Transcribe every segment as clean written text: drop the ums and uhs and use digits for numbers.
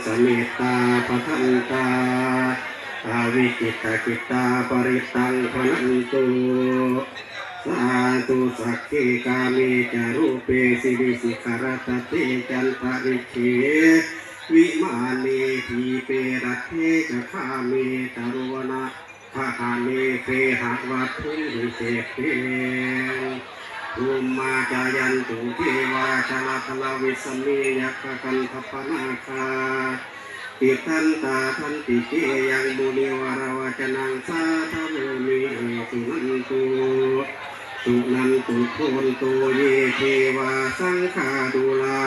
สมิตาปทันตาอาวิจิตกิตาปริตังพนันตุสาธุสักขิกามิจารุเปสิริสิขารตติจันทริเขวิมานีทีเปรัตเทจะข้ามีตรุวนาภาคามีเปหักวัตถุวิเศษเพภูมิมาจายันตุเทวาชลาภลาวิสมียักษ์กันทัพนาคาติทันตาทันติเกยังมุนิวารวจนังสาธโมมิสุนันตุสุนันตุโคนโตเยเทวาสังฆาดุลา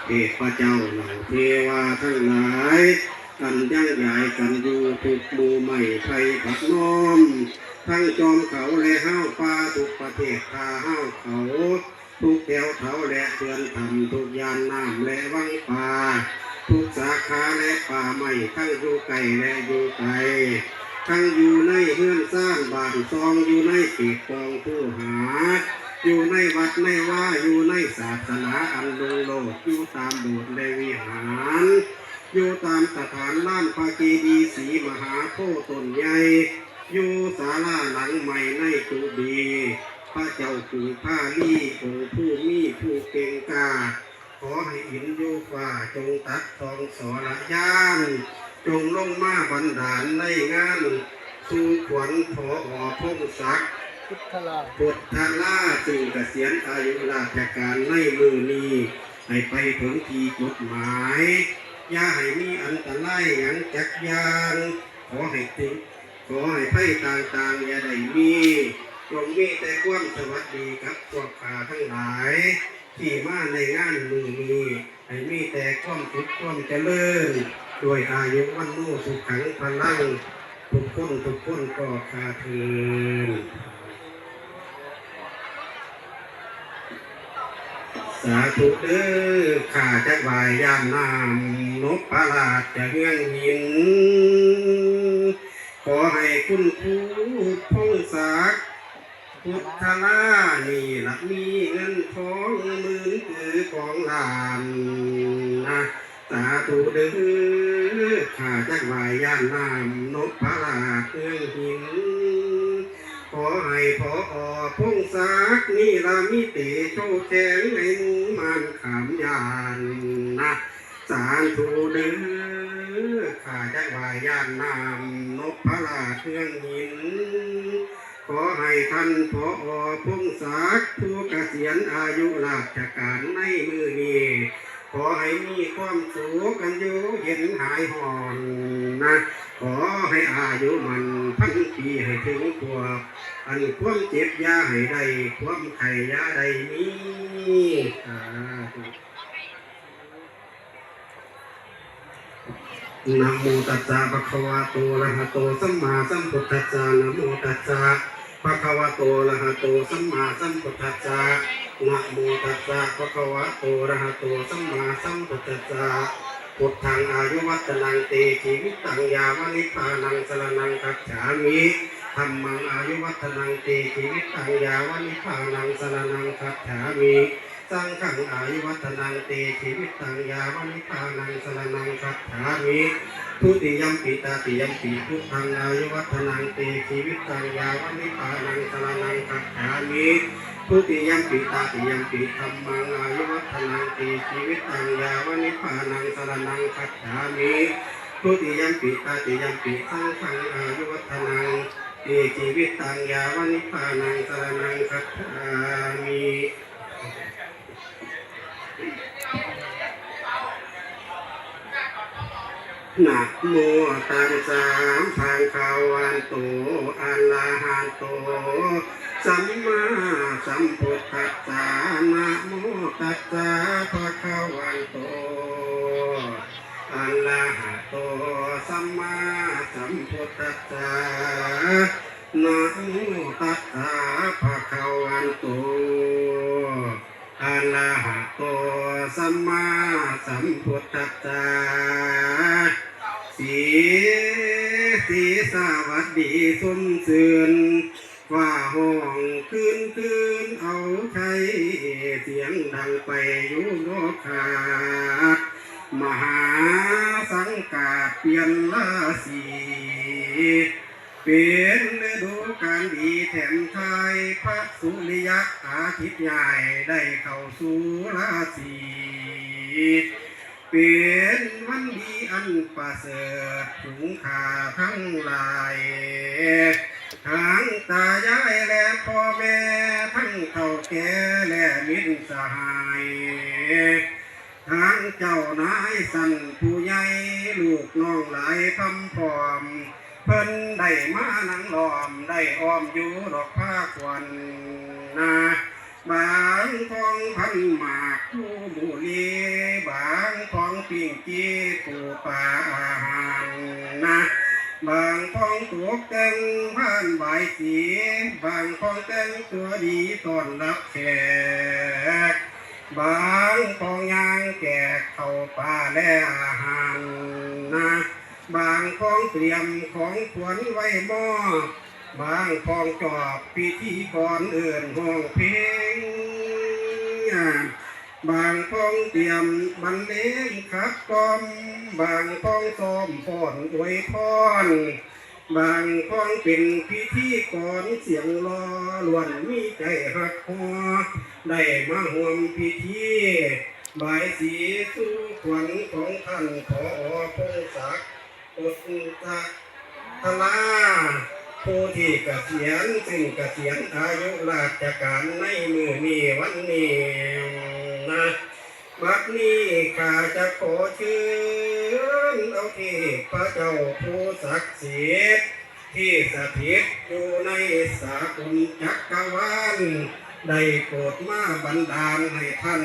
เทพเจ้าเหล่าเทวาทั้งหลายกันยังใหญ่กันอยู่ทุกหมู่ไม่ไทยผักน้อมทั้งจอมเขาและห้าวป่าทุกประเทศพาห้าวเขาทุกแถวเขาและเตือนทำทุกยานน้ำและวังป่าทุกสาขาและป่าไม้ทั้งอยู่ไกลและอยู่ไกลทั้งอยู่ในเฮือนสร้างบ้านซองอยู่ในเขตกองผู้หาอยู่ในวัดในว่าอยู่ในศาสนาอันดงโลกอยู่ตามโบสถ์และวิหารอยู่ตามสถานล้านพระเจดีย์ศรีมหาโพธิ์ต้นใหญ่อยู่ศาลาหลังใหม่ในตุดีพระเจ้าปู่พาลีองค์ผู้มีผู้เก่งกาจขอให้อินโยฟ้าจงตัดทองสรยานจงลงมาบันดาลในงานสู่ขวัญพอพงศักดิ์พุทธลาจึงเกษียณอายุราชการในมือนี้ให้ไปถึงที่จุดหมายอย่าให้มีอันตรายอย่างจักยานขอให้ถึงขอให้ไพ่ต่างๆอย่าได้มีจงมีแต่ความสวัสดีกับพวกข้าทั้งหลายที่มาในงานมือนี้ให้มีแต่ความสุขความเจริญด้วยอายุวันโนสุขังพลังทุกคนก็คาเทินสาธุเด้อข้าจักวายย่านน้ำนกประหลาดจะเงี้ยงหินขอให้คุณครูพงศักดิ์พุทธลานี่ละมีเงินทองหมื่นคือของหลานนะสาธุเด้อข้าจักวายย่านน้ำนกประหลาดเงี้ยงหินขอให้พอพงศักดิ์นี่ละมิเตโชแข็งในหมู่มันขามยานนะสาธุเด้อข้าจักวายย่านน้ำนกพระราชเทืองหินขอให้ท่านพอพงศักดิ์ผู้เกษียณอายุราชการในมือนี้ขอให้มีความสุขกันอยู่เย็นหายห่อนนะขอให้อายุมันพันปีให้ถึงตัวอันความเจ็บยาให้ได้ความไข่ยาได้นี้นะโมตัสสะภะคะวะโตอะระหะโตสัมมาสัมพุทธัสสะนะโมตัสสะภะคะวะโตอะระหะโตสัมมาสัมพุทธัสสะนะโมตัสสะภะคะวะโตอะระหะโตสัมมาสัมพุทธัสสะพุทธังอายุวัตนังเตชีวิตังยาวนิพพานังสรณังคัจฉามิธัมมังอายุวัตนังเตชีวิตังยาวนิพพานังสรณังคัจฉามิสังฆังอายุวัตนังเตชีวิตังยาวนิพพานังสรณังคัจฉามิทุติยัมปิตาติยัมปิพุทธังอายุวัตนังเตชีวิตังยาวนิพพานังสรณังคัจฉามิทุติยัมปิตาติยัมปิธัมมังอายุวัตนังเตชีวิตังยาวนิพพานังสรณังคัจฉามิทุติยัมปิตาติยัมปิสังฆังอายุวัตนังเตชีวิตังยาวนิพพานังสรณังคัจฉามินะโมตัสสะภะคะวะโตอะระหะโตสัมมาสัมพุทธัสสะนะโมตัสสะภะคะวะโตอะระหะโตสัมมาสัมพุทธัสสะนะโมตัสสะภะคะวะโตอะระหะโตสัมมาสัมพุทธัสสะสีสวัสดีสมเสือนว่าห้องคืนเอาใจเสียงดังไปอยู่โลกามหาสา เปลี่ยนราศีเป็นฤดูกาลดีแถมไทยพระสุริยะอาทิตย์ใหญ่ได้เข้าสู่ราศีเป็นวันดีอันประเสริฐถุงขาทั้งหลายทั้งตายายและพ่อแม่ทั้งเฒ่าแก่และมิตรสหายทั้งเจ้านายสั่นผู้ใหญ่ลูกน้องหลายพำพร้อมเพิ่นได้มานั่งล้อมได้อ้อมอยู่ดอกผ้าควันนาบางทองพันหมากผู้บุรีบางทองปิ่งจีปูปลาอาหารนะบางทองตัวเต็งผ่านใบสีบางทองเต็งตัวดีต้อนรับแขกบางทองยางแจกเข้าป่าและอาหารนะบางทองเตรียมของขวัญไว้หม้อบางทองจอบพิธีกรเอื่นห้องเพลงบางทองเตรียมบรรเลงขับกล่อมบางทองซ้อมฟ้อนอวยพรบางทองเป็นพิธีกรเสียงรอล้วนมีใจหักหัวได้มาห่วมพิธีบายสีสู่ขวัญของท่านผอ.พงศักดิ์อุตตะทลาผู้ที่เกษียณซึ่งเกษียณอายุราชการในมือนี้วันนี้นะบัดนี้ข้าจะขอเชิญเอาเทพเจ้าผู้ศักดิ์สิทธิ์ที่สถิตอยู่ในสากลจักรวาลได้โปรดมาบันดาลให้ท่าน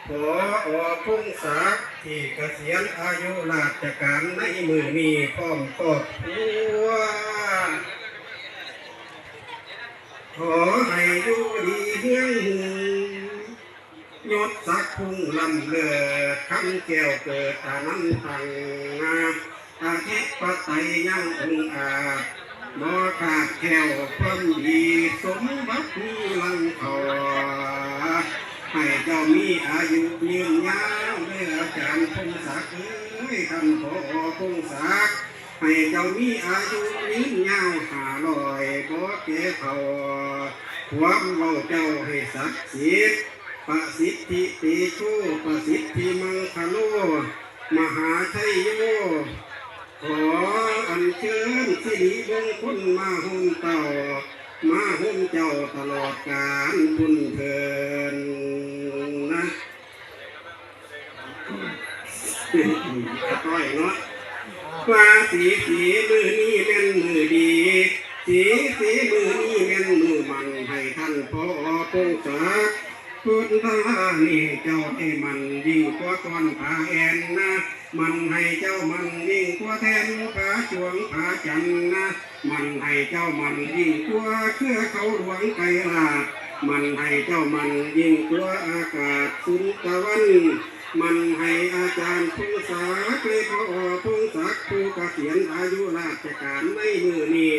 ผอ.พงศักดิ์ที่เกษียณอายุราชการในมือนี้พร้อมครอบครัวขอให้อยู่ดีเฮียงยศศักดิ์พุ่งลำเลิศคำแก้วเกิดอานันตังอาทิตย์ปไตยยังองอาจบ่ขาดแก้วความดีสมบัติมีลังทอให้เจ้ามีอายุยืนยาวเด้ออาจารย์พงศักดิ์ท่านผอ.พงศักดิ์ให้เจ้ามีอายุยืนยาว500บ่แก่เฒ่าความเว้าเจ้าให้ศักดิ์สิทธิ์ประสิทธิติโชประสิทธิมังคโลมหาชัยโยขออัญเชิญสิริมงคลมาหุ้มเต่ามาหุ้มเจ้าตลอดกาลบุญเถิดนะต้อยเนาะว่าสีมือนี้แม่นมือดีสีมือนี้แม่นมือมันให้ท่านผอ.พงศักดิ์พุทธานี่เจ้าให้มันยิ่งกว่าก้อนผาแอนนะมันให้เจ้ามันยิ่งกว่าแทนผาจวงผาจันนะมันให้เจ้ามันยิ่งกว่าเครือเขาหลวงไกรลาดมันให้เจ้ามันยิ่งกว่าอากาศสุนทรวันมันให้อาจารย์พงศักดิ์เลยผอ.พงศักดิ์ผู้เกษียณอายุราชการในมือนี้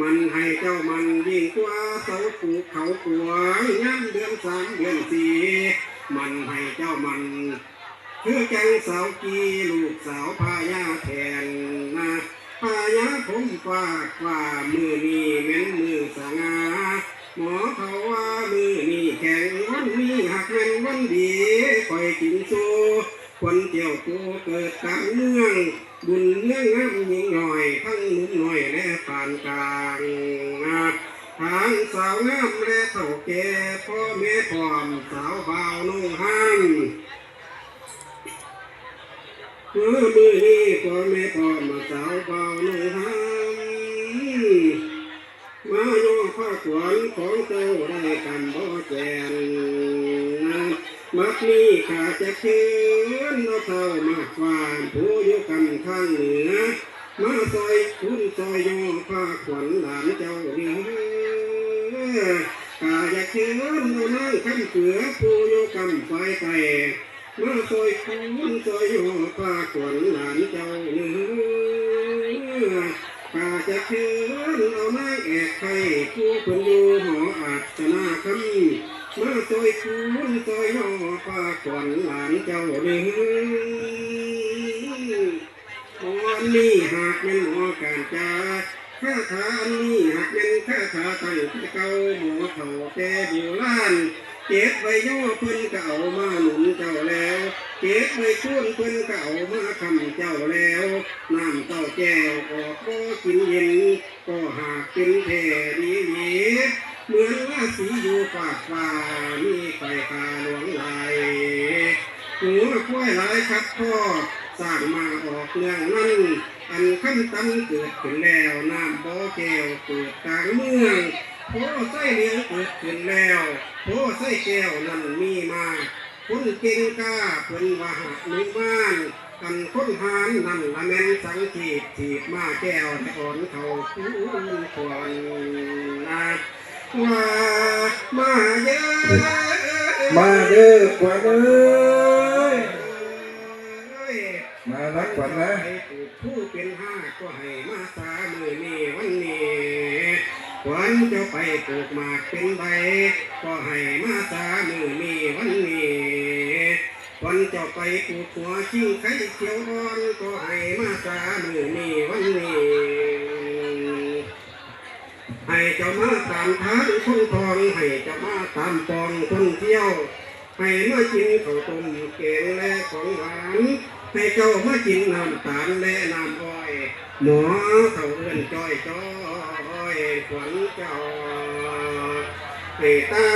มันให้เจ้ามันยิ่งกว่าเสาภูเขากวางย่ำเดือน3 เดือน 4มันให้เจ้ามันคือจังสาวกีลูกสาวพายาแทนนะพายาผมฝากว่ามือนี้แม่นมือสง่าหมอเขาว่ามือนี้แข็งวันนี้หักแม่นวันดีคอยกินสู้คนเจียวกูเกิดกลางเมืองบุญเรื่องงามยิ่งหน่อยทั้งนุ่มหน่อยและปานกลางทางสาวงามและเฒ่าแก่พ่อแม่พร้อมสาวบ่าวนุ่งห้างมือนี้พ่อแม่พร้อมสาวบ่าวนุ่งห้างมาโยกข้าขวัญของเจ้าได้กันบ่แจนมักมีขาจะเชิญเราเท่ามาควานผู้อยู่กันข้างเหนือมาซอยคุณซอยโยผ้าขวัญหลานเจ้านี่ขาจะเชิญเรานั่งขั้นเสือผู้อยู่กันไฟไก่มาซอยคุณซอยโยผ้าขวัญหลานเจ้านี่ขาจะเชิญเรานั่งแอกไข่ผู้คนอยู่หออาจจะน่าคำมาซอยคุณซอยโยผ้าขวัญหลานเจ้านี่ อันนี้หากเป็นหมอการจาคาถาอันนี้หากเป็นคาถาตั้งแต่เก่าหมอเฒ่าแต่โบราณเก็บไว้ย่อเพิ่นก็เอามาหนุนเจ้าแล้วเก็บไว้ชวนเพิ่นก็เอามาคำเจ้าแล้วน้ำเต้าแก้วออกบ่กินเย็นก็หากเป็นแท้ดีเหมือนว่าสีอยู่ปากฟ้ามีไฟฟ้าหลวงไหลหัวกล้วยหลายครับพ่อสร้างมาออกเรื่องนั้นอันขั้นตั้งเกิดขึ้นแล้วน้ำบ่อแก้วเกิดกลางเมืองโพไส้เลี้ยงเกิดขึ้นแล้วโพไส้แก้วนั้นมีมาคนเก่งกล้าเพิ่นว่าหักหนึ่งบ้านกันคนหานนั่นละแม่นสังขีดถีบมาแก้วแต่อ่อนเขาคูนควรนะว่ามาเยอะมาเด้อขวัญเอ้ยมารักขวัญนะผู้เป็นห้าก็ให้มาสามือนี้วันนี้ขวัญจะไปปลูกหมากเป็นใบก็ให้มาสามือนี้วันนี้ขวัญจะไปปลูกหัวชิงไข่เขียวอ่อนก็ให้มาสามือนี้วันนี้ให้เจ้ามาตามทางคนทองให้เจ้ามาตามปองคนเที่ยวให้มากินข้าวต้มแกงและของหวานให้เจ้ามากินน้ำตาลและน้ำอ้อยหมอเขาเอื้อนจ้อยจ้อยขวัญเจ้าให้เต้า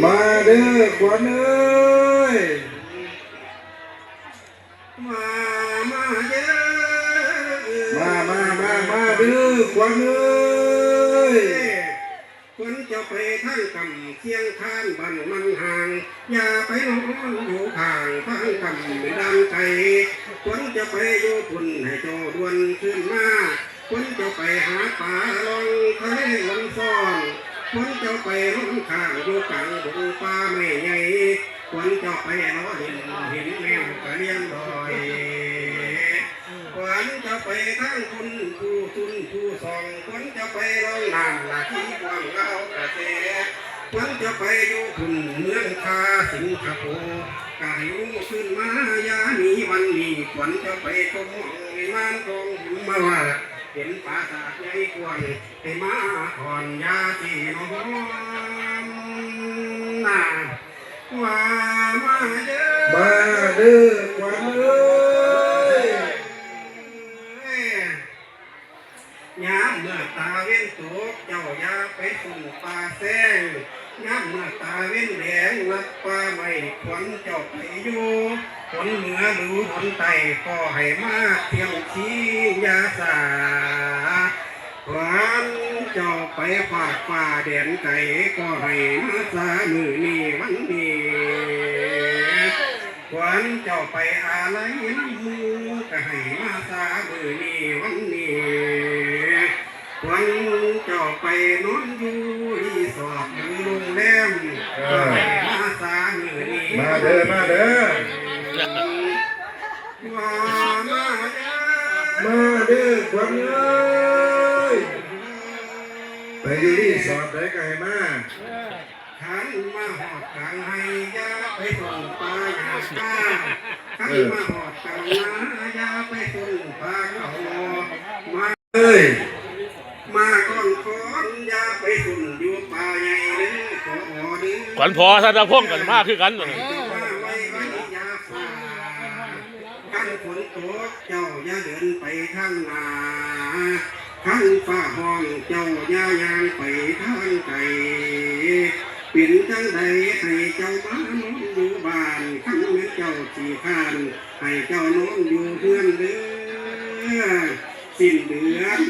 มาเด้อขวัญเอ้ยมาเด้อมาเด้อขวัญเอ้ยคนจะไปทั้งกำเชียงคานบันมันห่างอย่าไปนอนอยู่ข้างทั้งกำดังไกลคนจะไปอยู่พุ่นให้เจ้าดวนขึ้นมาคนจะไปหาป่าลองทะเลลงซ่อนคนจะไปล้มข้างอยู่กลางดงป่าไม่ใหญ่คนจะไปล้อเห็นแมวกระเลี้ยงดอยคนจะไปทั้งคุณผู้ทุนผู้สองคนจะไปลองน้ำละที่กว้างเล่ากระเสคนจะไปอยู่คุณเมืองคาสิงคโปร์กายุขึ้นมายานีวันนี้คนจะไปชมวิมานกองหิมว่าเห็นปราสาทใหญ่กว้างให้มาก่อนยาที่น้องนาว่ามาเด้อขวัญเอ้ยยามเมื่อตาเว้นตกเจ้าอย่าไปสุ่มป่าแซงยามเมื่อตาเว้นแดงนับป่าไม่ขวัญเจ้าไปอยู่ผลเหนือดูผลไตก็ให้มาเที่ยวชี้ยาสาขวัญเจ้าไปฝากป่าแดนไก่ก็ให้มาสามือนี้วันนี้ขวัญเจ้าไปอะไรน้ำมูก็ให้มาสามือนี้วันนี้ขวัญเจ้าไปนอนอยู่รีสอร์ทหรือโรงแรมก็ให้มาสามือนี้มาเด้อมาเด้อขวัญเอ้ยไปอยู่ที่สอดได้ไก่มาขันมาหอดกลางให้ยาไปส่งปลาหาข้าขันมาหอดกลางนายาไปส่งปลาเขามาเอ้ยมาก่อนขอนยาไปส่งอยู่ป่าใหญ่เลยขอเด้อขวัญพอถ้าจะพ่วงกันมากคือกันเลยขันฝนตกเจ้าอย่าเดินไปทางนาขันฟ้าห้องเจ้าอย่ายางไปทางไกลเป็นจังใดให้เจ้ามานอนอยู่บ้านขันเมื่อเจ้าขี่ข้านให้เจ้านอนอยู่เพื่อนเด้อสิ้นเดือน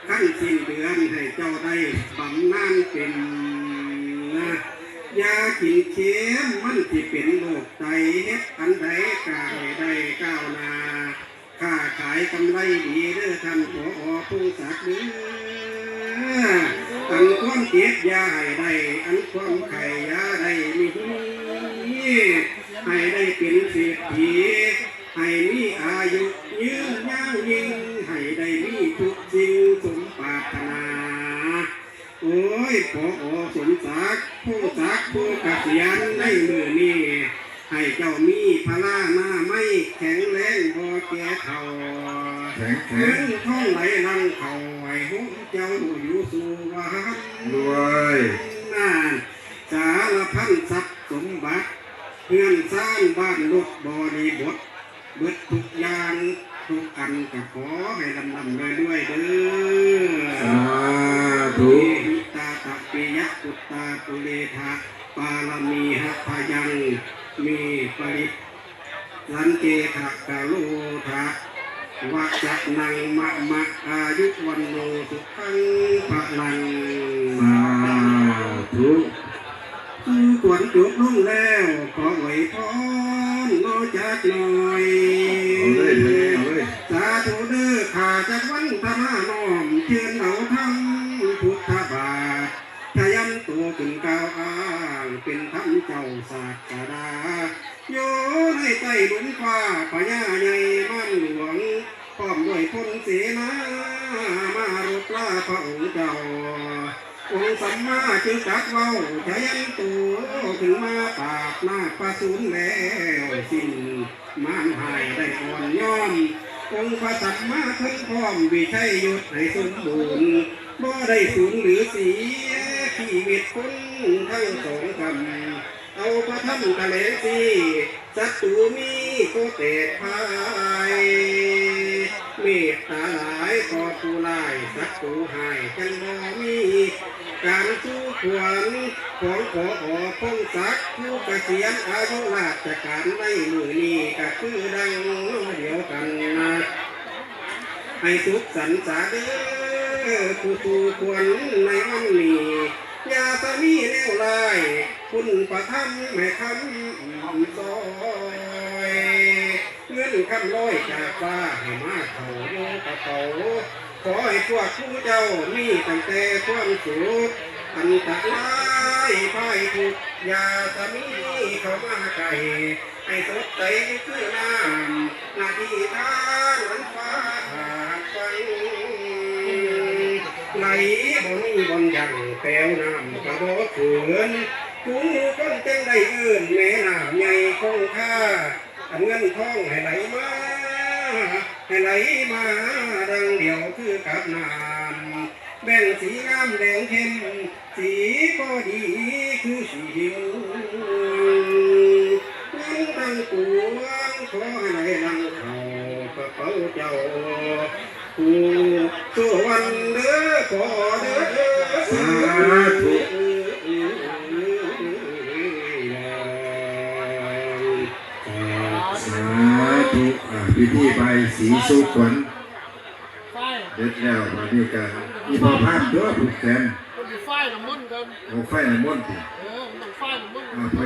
ขั้นสิ้นเดือนให้เจ้าได้บำนาญเป็นยากินเค็มมันที่เป็นโรคไตเฮ็ดอันใดกาได้ก้าวหน้าค้าขายกำไรดีเด้อท่านผอ.พงศักดิ์เด้ออันความเจ็บยาให้ได้อันความไข้ยาได้มีให้ได้เป็นเศรษฐีให้มีอายุยืนยาวยิ่งให้ได้มีทุกสิ่งสมปรารถนาโอ้ยผอ.สมศักดิ์พงศักดิ์ผู้เกษียณในมือนี้ ให้เจ้ามีพลาหน้าไม่แข็งแรงพอแก่เข่า แข็งแข็ เงิ ง นทองไหลลังเข่าให้หุ้มเจ้าอยู่สู่วัด รวย น่าสารพันทรัพย์สมบัติเพื่อนสร้างบ้านรถบริบทเบิดทุกอย่างทุกอันก็ขอให้ลำด้วยเด้อ สาธุ หิตาตะปิยะปุตตาปุเรธาปาลมีหัพยังมีปริสันเกขะกะโลทะวัจจะนังมะมะอายุวันโนสุขังพลัง สาธุ กวนจบลงแล้วขอไว้พรโลจักหน่อย เอาเลยเอาเลย สาธุเด้อข้าจากวันธรรมน้อมเชิญเอาทั้งพุทธบาททะยันตัวขึ้นก้าวอ้างเป็นธรรมเจ้าศาสดาโยในใต้หลุมฟ้าพญาใหญ่มั่นหลวงพร้อมด้วยพลเสนามารบลาพระองค์เจ้าองค์สัมมาจึงตรัสเว้าทะยันตัวถึงมาปราบนาคประสูนแล้วสิ้นมานหายได้อ่อนย้อม องค์พระสัมมาทังพร้อมวิชัยยุทธให้สมบูรณ์บ่ได้สูญหรือเสียชีวิตคนทั้งสองคำเอาพระธรรมกะเลสีศัตรูมีก็เตะพายเมตตาหลายขอผู้ลายศัตรูหายจังบ่มีการสู้ขวัญของขอพงศักดิ์ผู้เกษียณอายุราชการในมือนี้ก็คือดังเดียวกันนะให้สุขสันต์สาเด้อผู้สู่ควรในวันนี้อย่าตะมีแนวลายคุณประทับแม่คำซอยเงินคำร้อยจากฟ้าให้มาเขาโยกระเป๋าขอให้พวกผู้เจ้ามีตั้งแต่ความสุขอันตรายภัยทุกอย่าตะมีเข้ามาไกลให้สดใสคือน้ำนาทีทานวันฟ้าขาดไปไหลบ่มีบนยังแปลวน้ำกระโดดเขื่อนกูคนจังได้เอื่นแม่น้ำใหญ่คงค่าเงินทองให้ไหลมาให้ไหลมาดังเดียวคือกับน้ำแบ่งสีงามแดงเข้มสีก็ดีคือสีหิวนั่งตั้งกวงขอให้ไหลลังเขากระเป๋าเจ้าผู้ส่วนเด้อขอเด้อ สาธุ สาธุพิธีใบสีสุขวัญ ไฟ เด็ดแล้วมาด้วยกันมีพอภาพด้วยผูกแขน มันมีไฟน้ำมันต์กัน เอาไฟในม้วนติ มันต้องไฟน้ำมันต์ พ